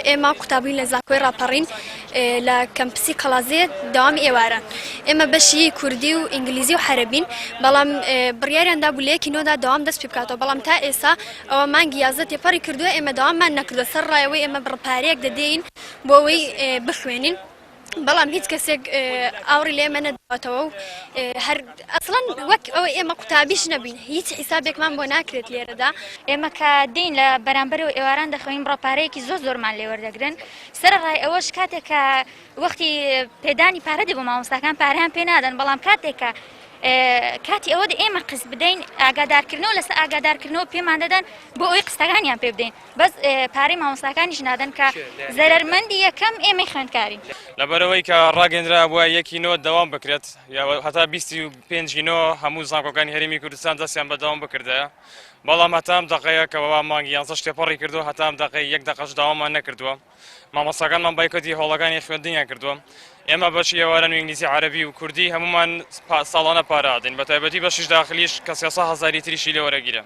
ئێمە قوتابووین لە زاکۆی ڕاپەڕین لە کەمپسی قەڵازێ داوامی ئێواران ئێمە بەشی کوردی و ئینگلیزی و حەرەبین بەڵام بڕیاریاندا بوو لە یەکی نۆدا داوام دەست پێ بکاتەوە بەڵام تا ئێستا ئەوە مانگی یازدە تێپەڕی کردووە ئێمە داواممان نەکردووە سەر ڕایەوەی ئێمە بڕپارەیەک دەدەین بۆ ئەوەی بخوێنین بەڵام هیچ کەسێک ئاوری لێمە نەداتەوە و هەر ئەسڵەن وەک ئەوەی ئێمە قوتابیش نەبین هیچ حیسابێکمان بۆ ناکرێت لێرەدا ئێمە کە دین لە بەرامبەرەوە ئێواران دەخۆین ڕۆپارەیەکی زۆرمان لێ وەردەگرن سەرڕای ئەوەش کاتێک کە وەختی پێدانی پارە دێ بۆ مامۆستاکان پارەیان پێ نادەن بەڵام کاتێکە کاتی ئەوە ئێمە قسط بدەین ئاگادارکردنەوە لەسەر ئاگادارکردنەوە پێمان دەدەن بۆ ئەوەی قستەکانیان پێ بدەین بەس پارەی مامۆستاکانیش نادەن کە زەرەرمەندی یەکەم ئێمەی خوێندکارین لەبەرەوەی کە ڕاگەندرا بووە یەکی نۆ دەوام بکرێت هەتا 25 نۆ هەموو زانکۆکانی هەرێمی کوردستان دەستیان بەداوام بکردەیە بەڵام هەتام دقەیە کەەوە مانگی یانزە تێپەڕی کردو هەتام دقەی یەک دقەش داوامان نەکردووە مامۆستاکانمان بایکۆتی هەوڵەکانی خوێندنیان کردووە ئێمە بەشی ئێواران و ئینگلیزی عەرەبی و کوردی هەمومان ساڵانە پارە ئادەین بە تایبەتی بەشیش داخلیش کە 300,000 تریشی لێ وەرەگیرە